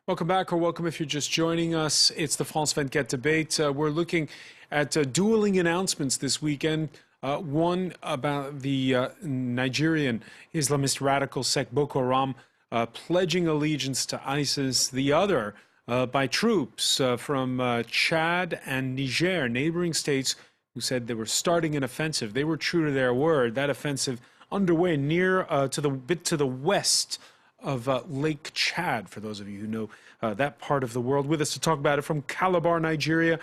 Welcome back, or welcome if you're just joining us. It's the France 24 debate. We're looking at dueling announcements this weekend. One about the Nigerian Islamist radical sect Boko Haram pledging allegiance to ISIS. The other by troops from Chad and Niger, neighboring states, who said they were starting an offensive. They were true to their word. That offensive underway near to the west of Lake Chad, for those of you who know that part of the world. With us to talk about it from Calabar, Nigeria,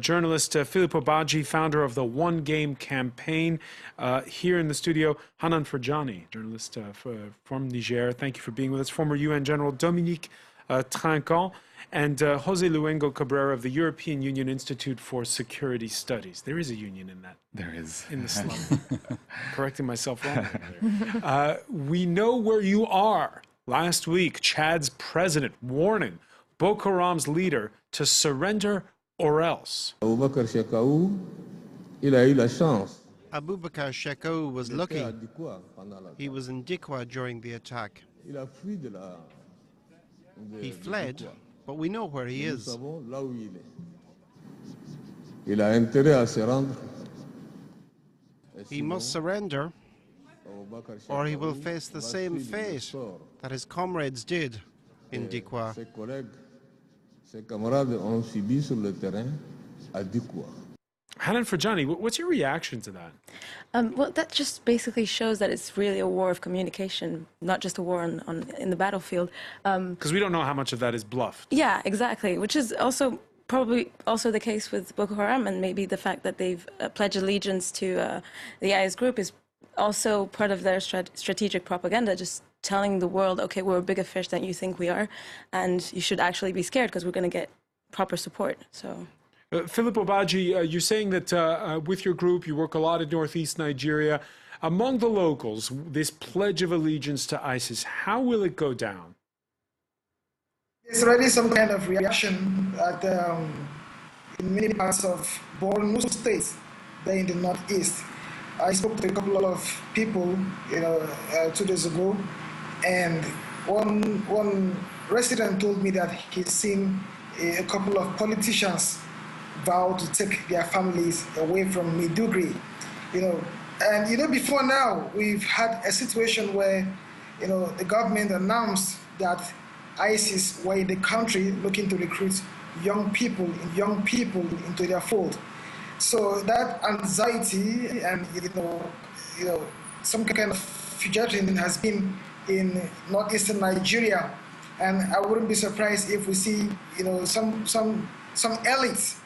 journalist Philip Obaji, founder of the One Game campaign. Here in the studio, Hanan Ferjani, journalist from Niger. Thank you for being with us. Former UN General Dominique Trinquant, and Jose Luengo Cabrera of the European Union Institute for Security Studies. There is a union in that. There is. In the slum. Correcting myself wrong there. We know where you are. Last week, Chad's president warning Boko Haram's leader to surrender or else. Abubakar Shekau was lucky. He was in Dikwa during the attack. He fled, but we know where he is. He must surrender, or he will face the same fate that his comrades did in Dikwa. Hanan Ferjani, what's your reaction to that? Well, that just basically shows that it's really a war of communication, not just a war in the battlefield. Because we don't know how much of that is bluffed. Yeah, exactly, which is also probably also the case with Boko Haram, and maybe the fact that they've pledged allegiance to the IS group is also part of their strategic propaganda, just telling the world, okay, we're a bigger fish than you think we are, and you should actually be scared because we're going to get proper support. So. Philip Obaji, you're saying that with your group, you work a lot in northeast Nigeria. Among the locals, this pledge of allegiance to ISIS, how will it go down? There's already some kind of reaction in many parts of Borno State, there in the northeast. I spoke to a couple of people, 2 days ago, and one resident told me that he's seen a couple of politicians vow to take their families away from Maiduguri, And before now, we've had a situation where, the government announced that ISIS were in the country looking to recruit young people into their fold. So that anxiety and some kind of fugitive has been in northeastern Nigeria, and I wouldn't be surprised if we see some elites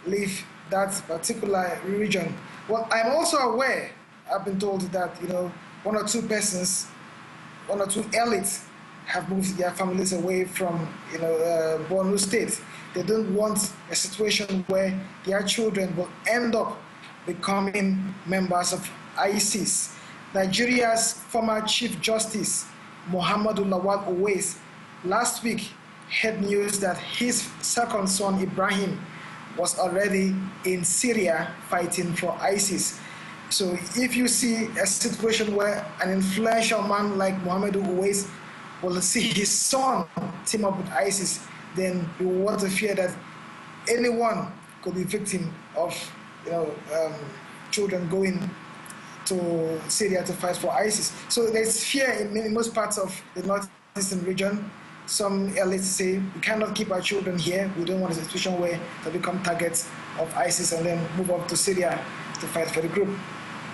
leave that particular region. Well, I'm also aware, I've been told that one or two elites have moved their families away from Borno State. They don't want a situation where their children will end up becoming members of ISIS. Nigeria's former Chief Justice, Muhammadu Lawal Owais, last week had news that his second son, Ibrahim, was already in Syria fighting for ISIS. So if you see a situation where an influential man like Muhammadu Owais will see his son team up with ISIS, then you want to fear that anyone could be victim of children going to Syria to fight for ISIS. So there's fear in most parts of the northeastern region. Some elites say we cannot keep our children here. We don't want a situation where they become targets of ISIS and then move up to Syria to fight for the group.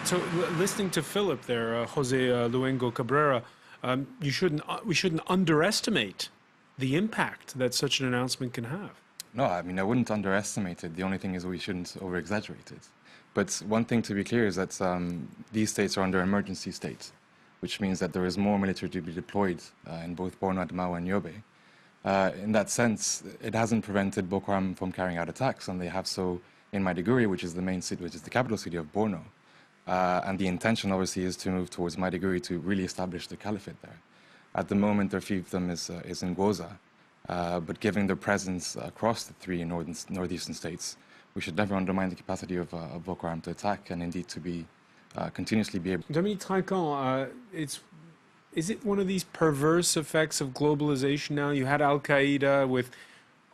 So listening to Philip there, Jose Luengo Cabrera, we shouldn't underestimate the impact that such an announcement can have. No, I mean, I wouldn't underestimate it. The only thing is we shouldn't over-exaggerate it. But one thing to be clear is that these states are under emergency states, which means that there is more military to be deployed in both Borno, Adamawa, and Yobe. In that sense, it hasn't prevented Boko Haram from carrying out attacks, and they have so in Maiduguri, which is the main city, which is the capital city of Borno. And the intention, obviously, is to move towards Maiduguri to really establish the caliphate there. At the moment, their fiefdom is in Goza, but given their presence across the three northeastern states, we should never undermine the capacity of Boko Haram to attack and indeed to be continuously be able. Dominique Trinquant, it's is it one of these perverse effects of globalization now? You had Al-Qaeda with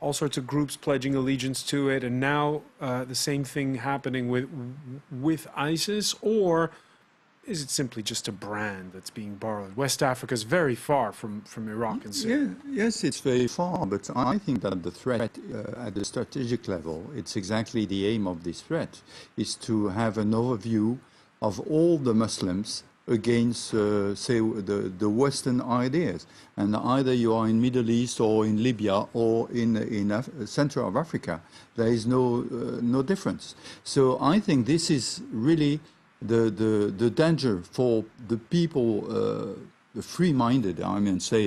all sorts of groups pledging allegiance to it, and now the same thing happening with ISIS? Or is it simply just a brand that's being borrowed? West Africa is very far from Iraq and Syria. Yeah, yes, it's very far, but I think that the threat at the strategic level, it's exactly the aim of this threat, is to have an overview of all the Muslims against, say, the Western ideas. And either you are in Middle East or in Libya or in center of Africa, there is no difference. So I think this is really the danger for the people, the free-minded, I mean, say,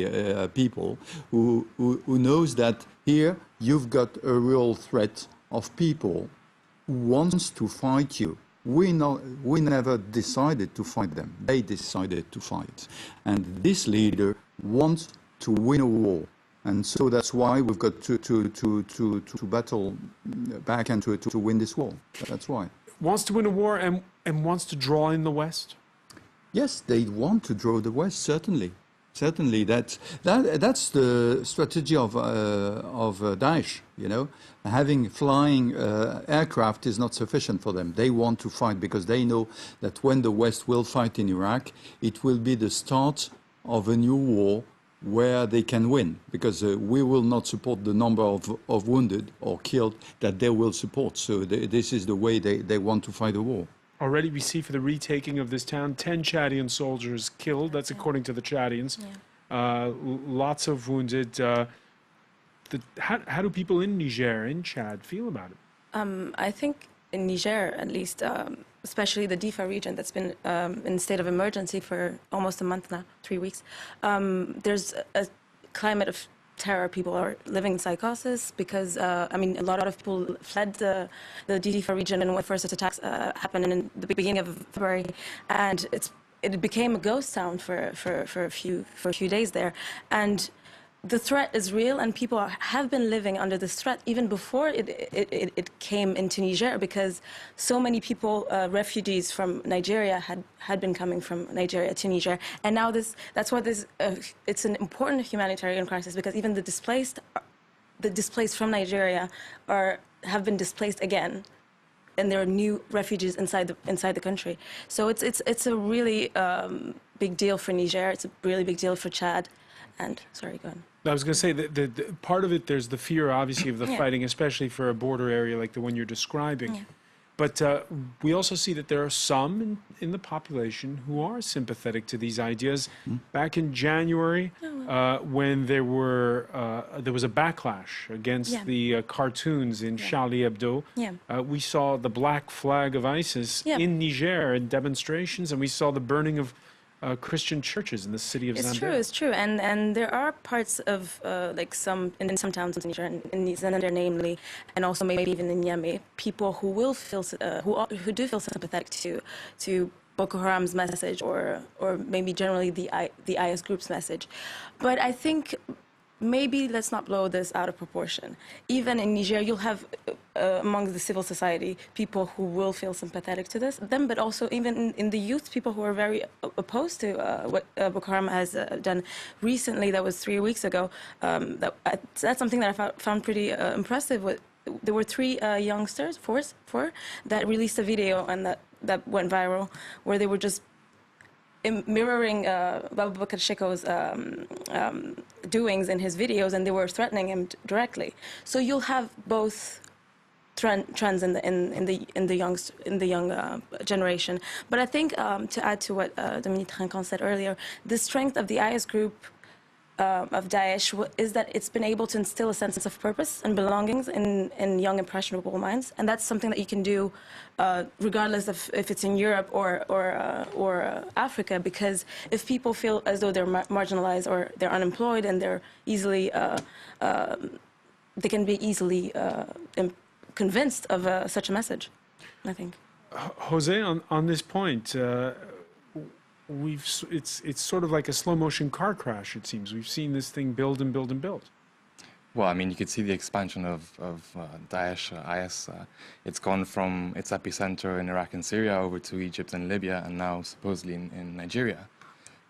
people who knows that here you've got a real threat of people who wants to fight you. We never decided to fight them. They decided to fight. And this leader wants to win a war. And so that's why we've got to battle back and to win this war. That's why. Wants to win a war and wants to draw in the West? Yes, they want to draw the West, certainly. Certainly, that's the strategy of Daesh. You know, having flying aircraft is not sufficient for them. They want to fight because they know that when the West will fight in Iraq, it will be the start of a new war where they can win. Because we will not support the number of wounded or killed that they will support. So this is the way they want to fight the war. Already we see for the retaking of this town, 10 Chadian soldiers killed. That's according to the Chadians. Yeah. Lots of wounded. How do people in Niger, in Chad, feel about it? I think in Niger, at least, especially the Difa region that's been in state of emergency for almost a month now, 3 weeks, there's a climate of terror. People are living in psychosis because, I mean, a lot of people fled the Difa region when the first attacks happened in the beginning of February, and it became a ghost town for a few days there, and the threat is real, and people have been living under this threat even before it came into Niger, because so many people, refugees from Nigeria, had been coming from Nigeria to Niger, and now that's why it's an important humanitarian crisis, because even the displaced from Nigeria have been displaced again, and there are new refugees inside the country. So it's a really big deal for Niger. It's a really big deal for Chad. And sorry, go on. I was going to say that the part of it, there's the fear, obviously, of the fighting, especially for a border area like the one you're describing. Yeah. But we also see that there are some in the population who are sympathetic to these ideas. Back in January, when there was a backlash against the cartoons in Charlie Hebdo, we saw the black flag of ISIS in Niger in demonstrations, and we saw the burning of Christian churches in the city of Zander. It's true, and there are parts of like in some towns in Niger, in Zander namely, and also maybe even in Niamey, people who will feel who do feel sympathetic to Boko Haram's message, or maybe generally the IS group's message. But I think maybe let's not blow this out of proportion. Even in Niger, you'll have among the civil society people who will feel sympathetic to them, but also even in the youth, people who are very opposed to what Boko Haram has done recently. That was 3 weeks ago. That's something that I found pretty impressive. There were 3 youngsters, four, that released a video and that went viral, where they were just mirroring Baba Bakr Sheko's doings in his videos, and they were threatening him directly. So you'll have both trends in the young generation. But I think to add to what Dominique Trinquant said earlier, the strength of the IS group of Daesh is that it's been able to instill a sense of purpose and belongings in young, impressionable minds, and that's something that you can do regardless of if it's in Europe or Africa. Because if people feel as though they're marginalized or they're unemployed and they're easily, they can be easily convinced of such a message, I think. Jose, on this point. It's sort of like a slow motion car crash, it seems. We've seen this thing build and build and build. Well, I mean, you could see the expansion of Daesh, IS. It's gone from its epicenter in Iraq and Syria over to Egypt and Libya, and now supposedly in Nigeria.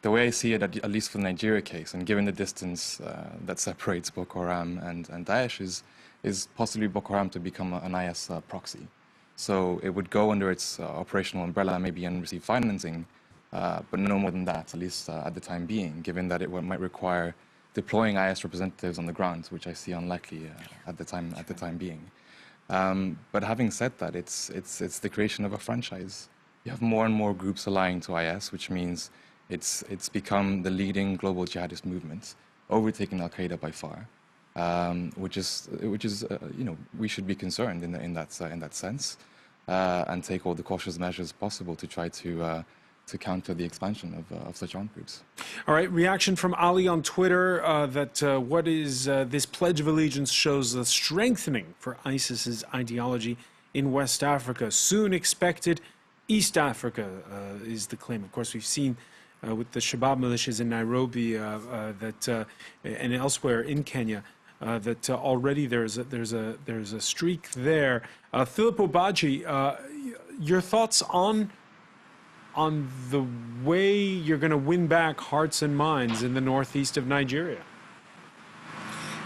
the way I see it, at least for the Nigeria case, and given the distance that separates Boko Haram and Daesh, is possibly Boko Haram to become an IS proxy. So it would go under its operational umbrella, maybe, and receive financing, but no more than that, at least at the time being, given that it might require deploying IS representatives on the ground, which I see unlikely at the time being. But having said that, it's the creation of a franchise. You have more and more groups allying to IS, which means it's become the leading global jihadist movement, overtaking Al Qaeda by far. Which is we should be concerned in that sense, and take all the cautious measures possible to try to counter the expansion of such armed groups. All right, reaction from Ali on Twitter that what is this Pledge of Allegiance shows the strengthening for ISIS's ideology in West Africa. Soon expected East Africa is the claim. Of course, we've seen with the Shabab militias in Nairobi and elsewhere in Kenya that already there's a streak there. Philip Obaji, your thoughts on the way you're going to win back hearts and minds in the northeast of Nigeria?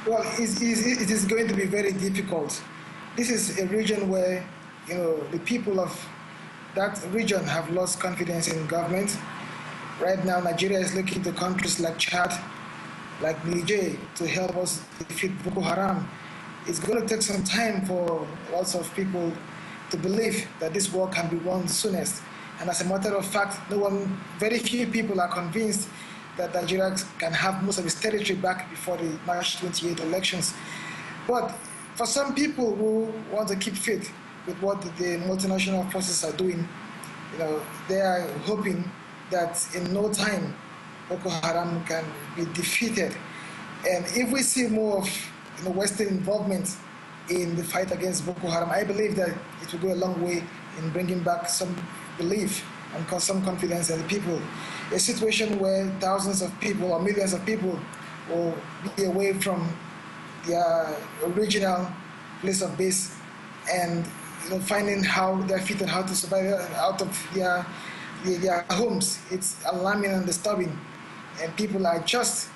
Well, it is going to be very difficult. This is a region where, the people of that region have lost confidence in government. Right now, Nigeria is looking to countries like Chad, like Niger, to help us defeat Boko Haram. It's going to take some time for lots of people to believe that this war can be won soonest. And as a matter of fact, very few people are convinced that Nigeria can have most of its territory back before the March 28 elections. But for some people who want to keep faith with what the multinational forces are doing, they are hoping that in no time Boko Haram can be defeated. And if we see more of Western involvement in the fight against Boko Haram, I believe that it will go a long way in bringing back some belief and some confidence in the people. A situation where thousands of people or millions of people will be away from their original place of base and finding how they're fit and how to survive out of their homes. It's alarming and disturbing, and people are just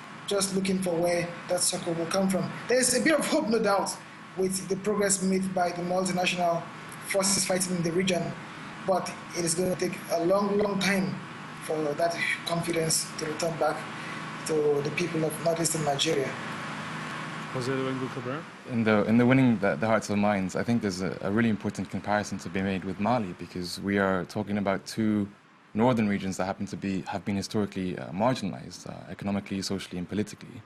looking for where that circle will come from. There's a bit of hope, no doubt, with the progress made by the multinational forces fighting in the region, but it is going to take a long time for that confidence to return back to the people of northeastern Nigeria. In the winning the hearts and minds, I think there's a really important comparison to be made with Mali, because we are talking about two northern regions that have been historically marginalized economically, socially, and politically.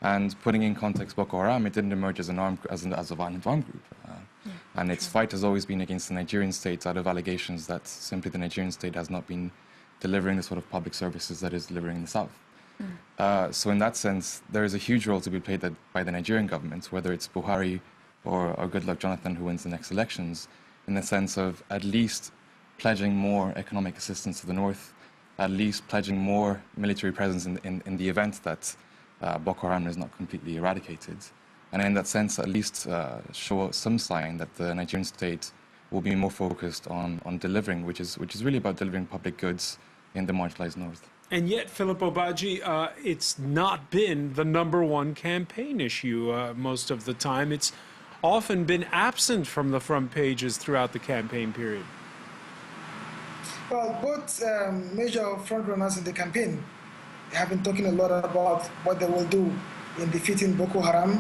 And putting in context Boko Haram, it didn't emerge as a violent armed group. And its fight has always been against the Nigerian state out of allegations that simply the Nigerian state has not been delivering the sort of public services that is delivering in the south. So in that sense, there is a huge role to be played by the Nigerian government, whether it's Buhari or Goodluck Jonathan who wins the next elections, in the sense of at least pledging more economic assistance to the north, at least pledging more military presence in the event that Boko Haram is not completely eradicated. And in that sense, at least show some sign that the Nigerian state will be more focused on delivering, which is really about delivering public goods in the marginalized north. And yet, Philip Obaji, it's not been the #1 campaign issue most of the time. It's often been absent from the front pages throughout the campaign period. Well, both major frontrunners in the campaign have been talking a lot about what they will do in defeating Boko Haram.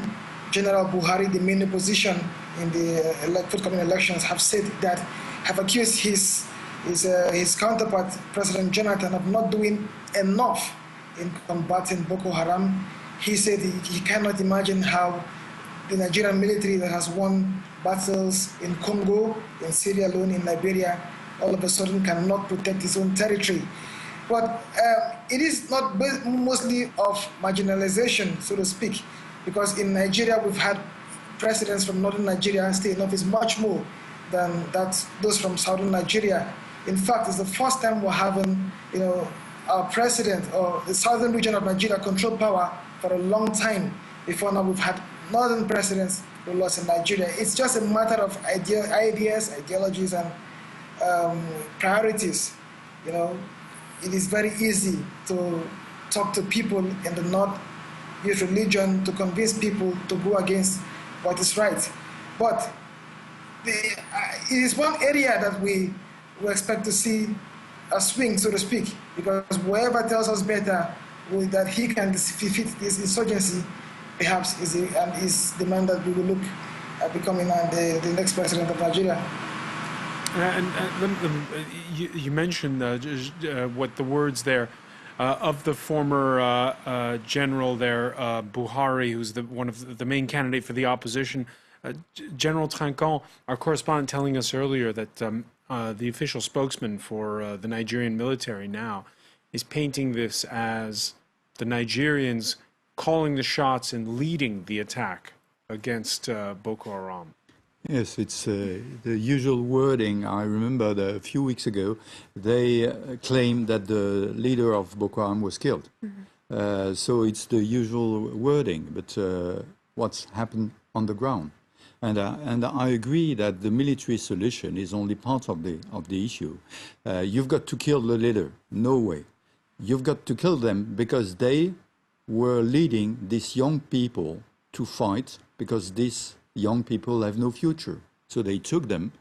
General Buhari, the main opposition in the forthcoming elections, have accused his counterpart, President Jonathan, of not doing enough in combating Boko Haram. He said he cannot imagine how the Nigerian military that has won battles in Congo, in Syria alone, in Liberia, all of a sudden cannot protect its own territory. But it is not mostly of marginalization, so to speak, because in Nigeria we've had presidents from northern Nigeria stay in office much more than those from southern Nigeria. In fact, it's the first time we're having, our president or the southern region of Nigeria control power for a long time. Before now, we've had northern presidents who lost in Nigeria. It's just a matter of ideas, ideologies, and priorities. it is very easy to talk to people in the north, use religion to convince people to go against what is right. But it is one area that we expect to see a swing, so to speak, because whoever tells us better that he can defeat this insurgency, perhaps is the man that we will look at becoming the next president of Nigeria. You mentioned what the words there of the former general there, Buhari, who's one of the main candidate for the opposition. General Trinquant, our correspondent, telling us earlier that the official spokesman for the Nigerian military now is painting this as the Nigerians calling the shots and leading the attack against Boko Haram. Yes, it's the usual wording. I remember that a few weeks ago they claimed that the leader of Boko Haram was killed. Mm-hmm. So it's the usual wording, but what's happened on the ground? And I agree that the military solution is only part of the issue. You've got to kill the leader. No way. You've got to kill them because they were leading these young people to fight because these young people have no future. So they took them,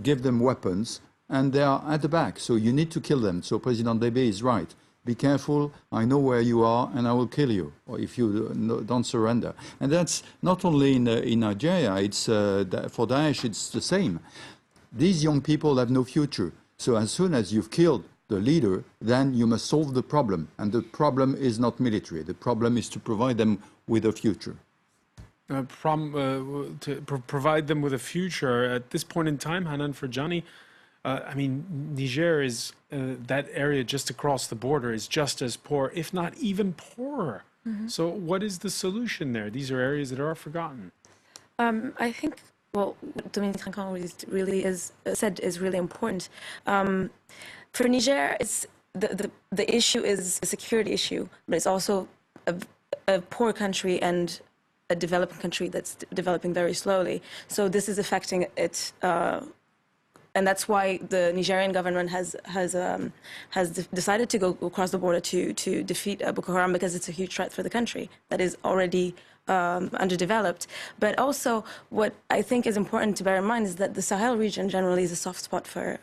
gave them weapons, and they are at the back. So you need to kill them. So President Debe is right. Be careful, I know where you are, and I will kill you, or if you don't surrender. And that's not only in Nigeria, it's, for Daesh, it's the same. These young people have no future. So as soon as you've killed the leader, then you must solve the problem. And the problem is not military. The problem is to provide them with a future. To provide them with a future. At this point in time, Hanan Farjani, I mean, Niger is, that area just across the border is just as poor, if not even poorer. Mm-hmm. So what is the solution there? These are areas that are forgotten. I think, well, what Dominique Trinquant really said is really important. For Niger, it's the issue is a security issue, but it's also a poor country and a developing country that's developing very slowly. So this is affecting it, and that's why the Nigerian government has decided to go across the border to defeat Boko Haram, because it's a huge threat for the country that is already underdeveloped. But also, what I think is important to bear in mind is that the Sahel region generally is a soft spot for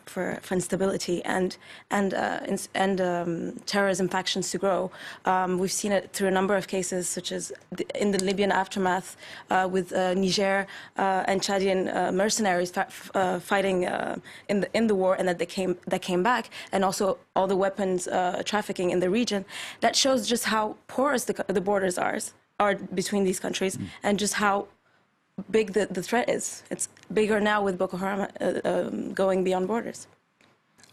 instability and terrorism factions to grow. We've seen it through a number of cases, such as in the Libyan aftermath with Niger and Chadian mercenaries fighting in the war, and that came back, and also all the weapons trafficking in the region. That shows just how porous the borders are between these countries, and just how big the threat is. It's bigger now with Boko Haram going beyond borders.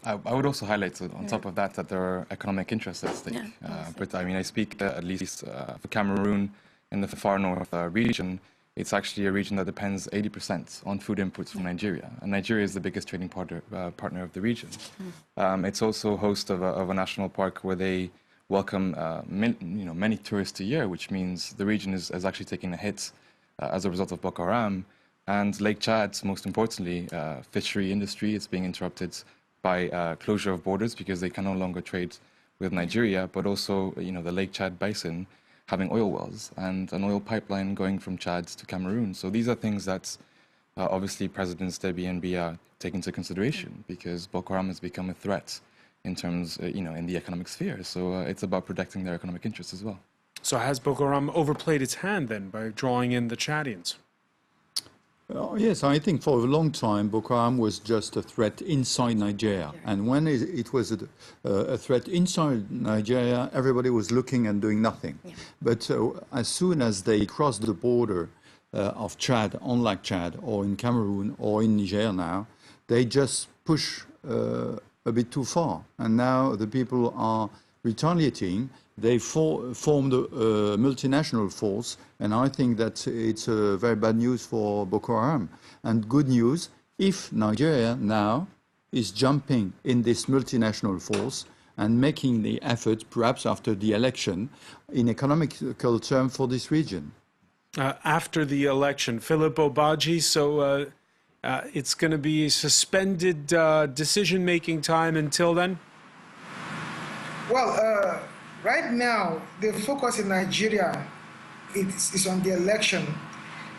I would also highlight on top of that there are economic interests at stake. Yeah, but I mean, I speak at least for Cameroon in the far north region. It's actually a region that depends 80% on food inputs from Nigeria, and Nigeria is the biggest trading partner of the region. It's also host of a national park where they welcome many tourists a year, which means the region is actually taking a hit as a result of Boko Haram. And Lake Chad, most importantly, fishery industry is being interrupted by closure of borders because they can no longer trade with Nigeria, but also the Lake Chad basin having oil wells and an oil pipeline going from Chad to Cameroon. So these are things that obviously Presidents Deby and Biya take into consideration, because Boko Haram has become a threat in terms, in the economic sphere. So it's about protecting their economic interests as well. So has Boko Haram overplayed its hand then by drawing in the Chadians? Yes, I think for a long time Boko Haram was just a threat inside Nigeria. And when it was a threat inside Nigeria, everybody was looking and doing nothing. Yeah. But as soon as they crossed the border of Chad, unlike Chad, or in Cameroon, or in Niger now, they just push a bit too far. And now the people are retaliating. They formed a multinational force, and I think that it's very bad news for Boko Haram. And good news if Nigeria now is jumping in this multinational force and making the effort, perhaps after the election, in economical terms for this region. After the election, Philip Obaji, so it's going to be suspended decision-making time until then? Well, right now, the focus in Nigeria is on the election.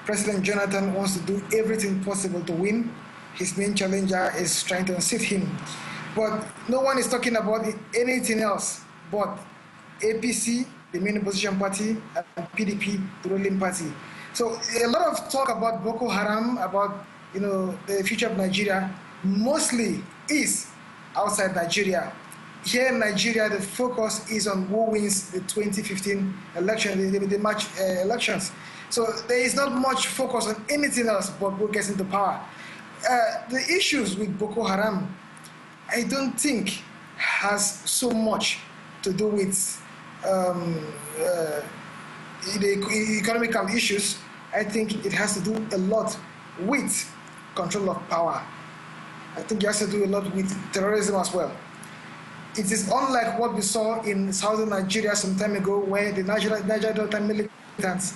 President Jonathan wants to do everything possible to win. His main challenger is trying to unseat him. But no one is talking about anything else but APC, the main opposition party, and PDP, the ruling party. So a lot of talk about Boko Haram, about the future of Nigeria, mostly is outside Nigeria. Here in Nigeria, the focus is on who wins the 2015 election, the March elections. So there is not much focus on anything else but who gets into power. The issues with Boko Haram, I don't think has so much to do with the economical issues. I think it has to do a lot with control of power. I think it has to do a lot with terrorism as well. It is unlike what we saw in southern Nigeria some time ago, where the Niger Delta militants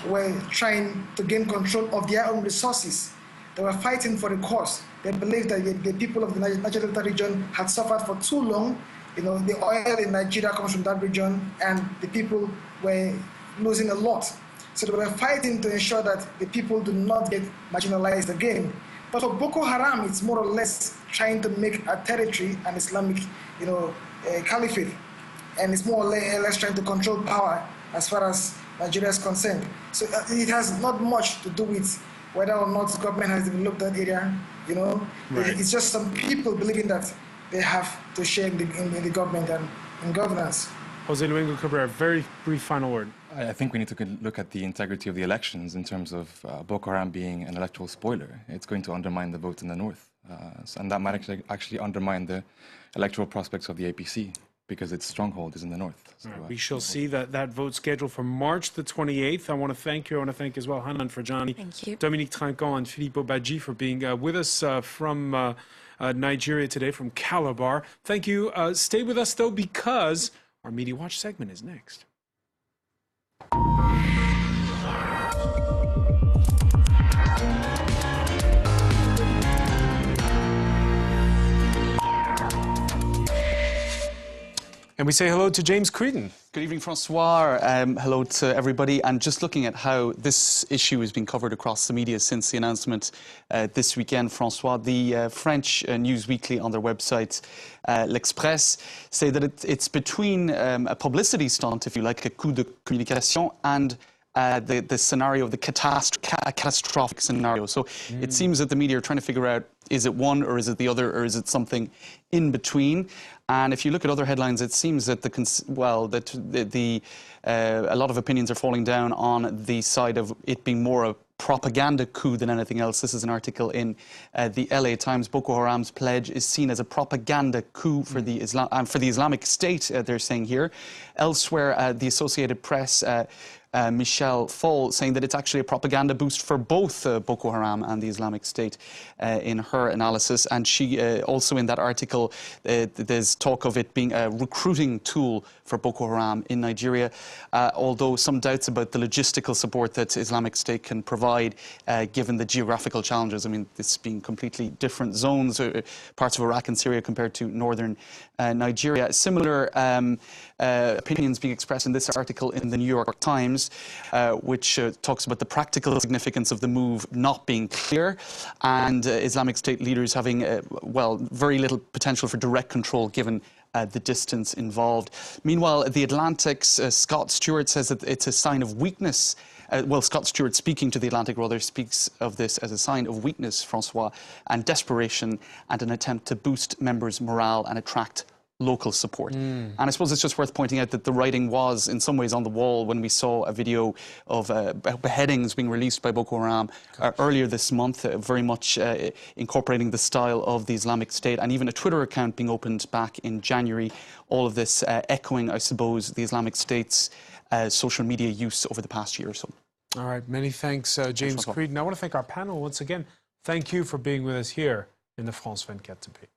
were trying to gain control of their own resources. They were fighting for the cause. They believed that the people of the Niger Delta region had suffered for too long. The oil in Nigeria comes from that region, and the people were losing a lot. So they were fighting to ensure that the people do not get marginalized again. But for Boko Haram, it's more or less trying to make a territory an Islamic, caliphate, and it's more or less trying to control power as far as Nigeria is concerned. So it has not much to do with whether or not the government has developed that area. Right. It's just some people believing that they have to share in the government and in governance. Jose Luengo Cabrera, very brief final word. I think we need to look at the integrity of the elections in terms of Boko Haram being an electoral spoiler. It's going to undermine the vote in the north. And that might actually undermine the electoral prospects of the APC because its stronghold is in the north. So, we shall see that vote scheduled for March the 28th. I want to thank you. I want to thank as well Hanan Farjani, thank you. Dominique Trinquant, and Philippe Obadji for being with us from Nigeria today, from Calabar. Thank you. Stay with us, though, because our Media Watch segment is next. And we say hello to James Creedon. Good evening, Francois. Hello to everybody. And just looking at how this issue has been covered across the media since the announcement this weekend, Francois, the French news weekly on their website, L'Express, say that it's between a publicity stunt, if you like, a coup de communication, and the scenario, the catastrophic scenario. So it seems that the media are trying to figure out, is it one or is it the other, or is it something in between? And if you look at other headlines, it seems that a lot of opinions are falling down on the side of it being more a propaganda coup than anything else. This is an article in the LA Times. Boko Haram's pledge is seen as a propaganda coup for the Islamic State, they're saying here. Elsewhere, the Associated Press, Michelle Fall, saying that it's actually a propaganda boost for both Boko Haram and the Islamic State in her analysis. And she also in that article, there's talk of it being a recruiting tool for Boko Haram in Nigeria, although some doubts about the logistical support that Islamic State can provide given the geographical challenges. I mean, this being completely different zones, parts of Iraq and Syria compared to northern Nigeria. Similar opinions being expressed in this article in the New York Times, which talks about the practical significance of the move not being clear, and Islamic State leaders having, very little potential for direct control given the distance involved. Meanwhile, The Atlantic's Scott Stewart says that it's a sign of weakness. Scott Stewart, speaking to The Atlantic, rather, speaks of this as a sign of weakness, Francois, and desperation, and an attempt to boost members' morale and attract local support. And I suppose it's just worth pointing out that the writing was in some ways on the wall when we saw a video of beheadings being released by Boko Haram earlier this month, very much incorporating the style of the Islamic State, and even a Twitter account being opened back in January. All of this echoing, I suppose, the Islamic State's social media use over the past year or so. All right, many thanks, James Creedon. I want to thank our panel once again. Thank you for being with us here in the France 24 debate.